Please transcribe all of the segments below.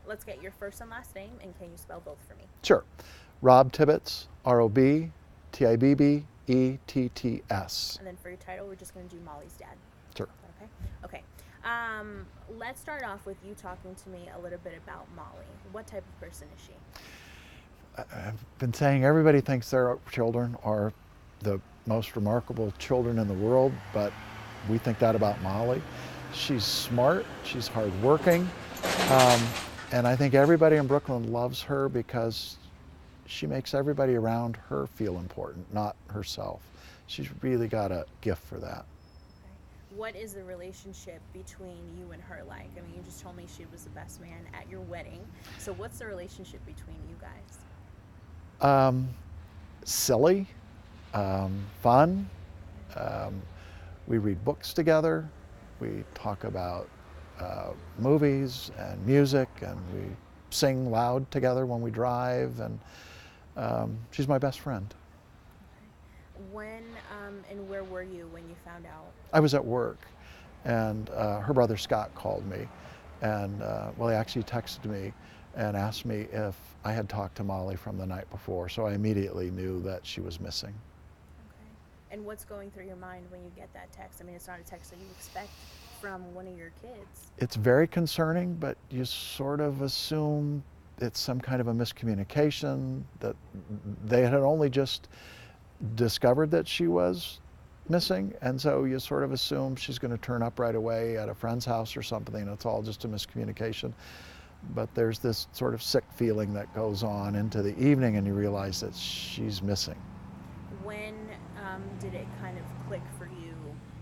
Let's get your first and last name, and can you spell both for me? Sure. Rob Tibbetts, Robtibbetts. And then for your title, we're just going to do Mollie's dad. Sure. Is that okay? Okay. Let's start off with you talking to me a little bit about Mollie. What type of person is she? I've been saying everybody thinks their children are the most remarkable children in the world, but we think that about Mollie. She's smart, she's hardworking, and I think everybody in Brooklyn loves her because she makes everybody around her feel important, not herself. She's really got a gift for that. Okay. What is the relationship between you and her like? I mean, you just told me she was the best man at your wedding. So what's the relationship between you guys? Silly, fun. Um, we read books together. We talk about movies and music, and we sing loud together when we drive. And she's my best friend. Okay. When and where were you when you found out? I was at work, and her brother Scott called me, and well, he actually texted me and asked me if I had talked to Mollie from the night before. So I immediately knew that she was missing. Okay. And what's going through your mind when you get that text? I mean, it's not a text that you expect from one of your kids. It's very concerning, but you sort of assume it's some kind of a miscommunication, that they had only just discovered that she was missing, and so you sort of assume she's going to turn up right away at a friend's house or something, and it's all just a miscommunication. But there's this sort of sick feeling that goes on into the evening, and you realize that she's missing. When did it kind of click for you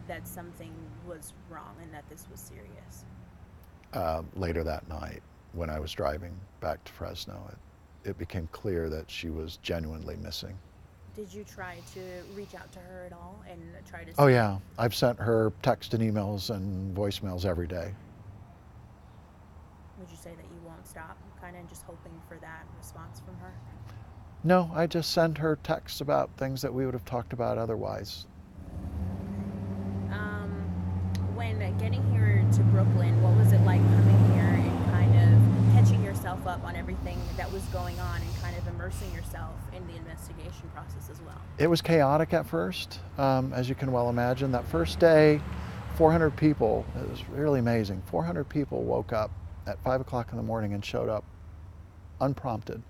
that something was wrong and that this was serious? Later that night, when I was driving back to Fresno, it became clear that she was genuinely missing. Did you try to reach out to her at all and try to Oh see? yeah, I've sent her text and emails and voicemails every day. Would you say that you won't stop, kind of just hoping for that response from her? No, I just send her texts about things that we would have talked about otherwise. Okay. When getting here to Brooklyn, what was it like coming here and kind of catching yourself up on everything that was going on and kind of immersing yourself in the investigation process as well? It was chaotic at first, as you can well imagine. That first day, 400 people, it was really amazing. 400 people woke up at 5 o'clock in the morning and showed up unprompted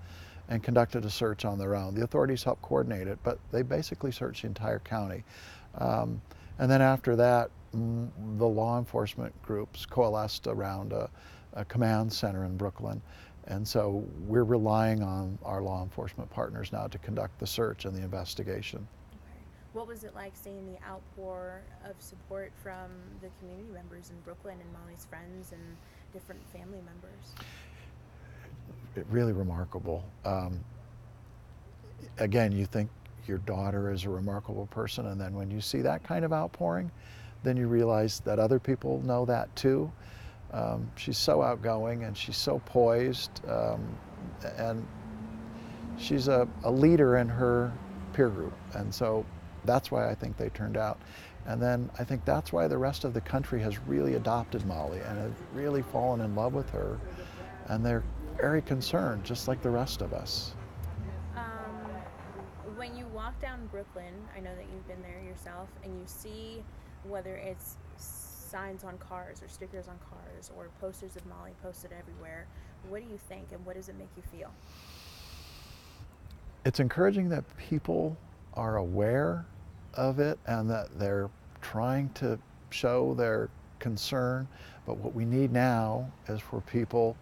and conducted a search on their own. The authorities helped coordinate it, but they basically searched the entire county. And then after that, the law enforcement groups coalesced around a command center in Brooklyn. And so we're relying on our law enforcement partners now to conduct the search and the investigation. Okay. What was it like seeing the outpour of support from the community members in Brooklyn and Mollie's friends and different family members? Really remarkable. Again, you think your daughter is a remarkable person, and then when you see that kind of outpouring, then you realize that other people know that too. She's so outgoing, and she's so poised, and she's a leader in her peer group, and so that's why I think they turned out. And then I think that's why the rest of the country has really adopted Mollie and has really fallen in love with her, and they're very concerned, just like the rest of us. When you walk down Brooklyn, I know that you've been there yourself, and you see whether it's signs on cars or stickers on cars or posters of Mollie posted everywhere, what do you think and what does it make you feel? It's encouraging that people are aware of it and that they're trying to show their concern, but what we need now is for people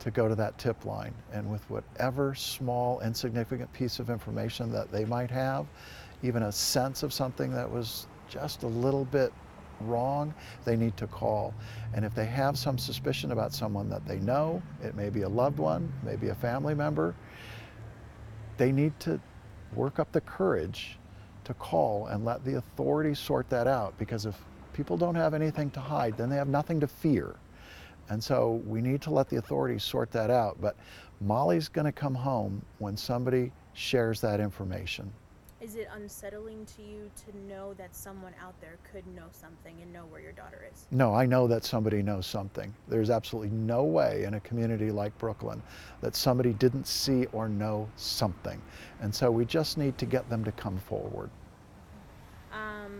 to go to that tip line, and with whatever small insignificant piece of information that they might have, even a sense of something that was just a little bit wrong, they need to call. And if they have some suspicion about someone that they know, it may be a loved one, maybe a family member, they need to work up the courage to call and let the authorities sort that out, because if people don't have anything to hide, then they have nothing to fear. And so we need to let the authorities sort that out. But Mollie's going to come home when somebody shares that information. Is it unsettling to you to know that someone out there could know something and know where your daughter is? No, I know that somebody knows something. There's absolutely no way in a community like Brooklyn that somebody didn't see or know something. And so we just need to get them to come forward. Okay.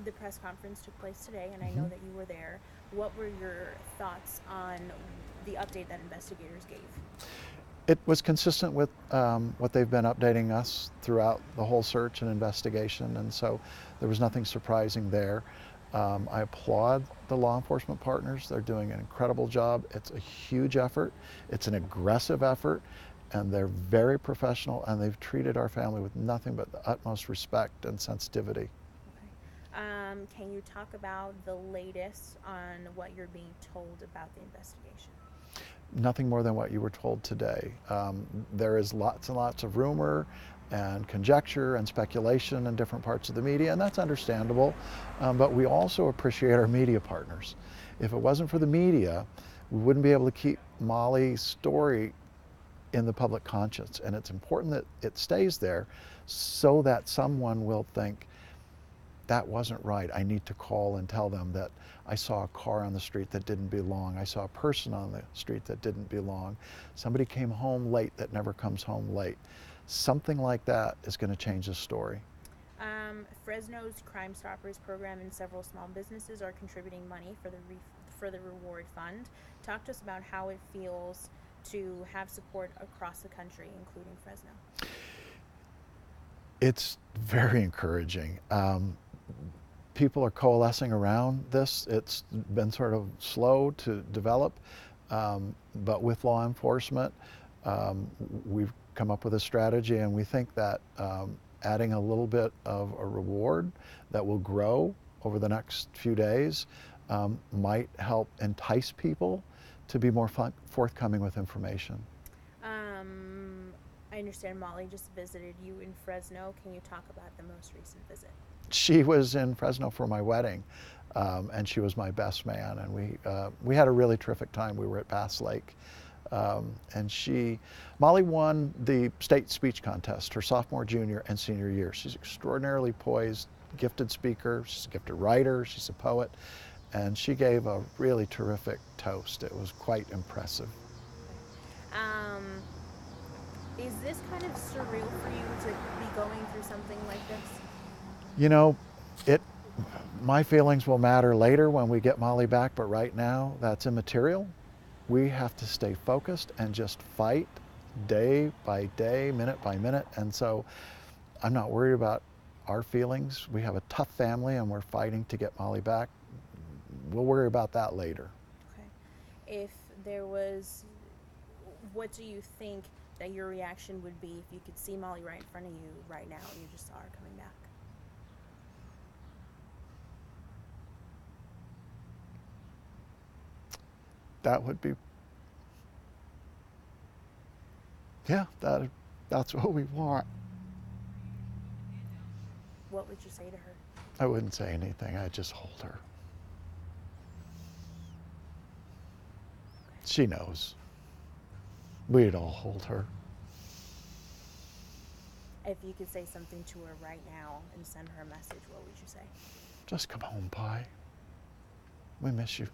The press conference took place today, and I know Mhm. that you were there. What were your thoughts on the update that investigators gave? It was consistent with what they've been updating us throughout the whole search and investigation, and so there was nothing surprising there. I applaud the law enforcement partners. They're doing an incredible job. It's a huge effort. It's an aggressive effort, and they're very professional, and they've treated our family with nothing but the utmost respect and sensitivity. Okay. Can you talk about the latest on what you're being told about the investigation? Nothing more than what you were told today. There is lots and lots of rumor and conjecture and speculation in different parts of the media, and that's understandable. But we also appreciate our media partners. If it wasn't for the media, we wouldn't be able to keep Mollie's story in the public conscience. And it's important that it stays there so that someone will think, that wasn't right. I need to call and tell them that I saw a car on the street that didn't belong. I saw a person on the street that didn't belong. Somebody came home late that never comes home late. Something like that is going to change the story. Fresno's Crime Stoppers program and several small businesses are contributing money for the reward fund. Talk to us about how it feels to have support across the country, including Fresno. It's very encouraging. People are coalescing around this. It's been sort of slow to develop, but with law enforcement, we've come up with a strategy, and we think that adding a little bit of a reward that will grow over the next few days might help entice people to be more forthcoming with information. I understand Mollie just visited you in Fresno. Can you talk about the most recent visit? She was in Fresno for my wedding, and she was my best man, and we had a really terrific time. We were at Bass Lake, and Mollie won the state speech contest her sophomore, junior, and senior year. She's extraordinarily poised, gifted speaker. She's a gifted writer. She's a poet, and she gave a really terrific toast. It was quite impressive. Okay. Um, is this kind of surreal for you to be going through something like this? You know, it. My feelings will matter later when we get Mollie back, but right now that's immaterial. We have to stay focused and just fight day by day, minute by minute. And so I'm not worried about our feelings. We have a tough family and we're fighting to get Mollie back. We'll worry about that later. Okay. If there was, what do you think that your reaction would be if you could see Mollie right in front of you right now and you just saw her coming back? That would be, yeah, that's what we want. What would you say to her? I wouldn't say anything. I'd just hold her. She knows. We'd all hold her. If you could say something to her right now and send her a message, what would you say? Just come home, Pi. We miss you.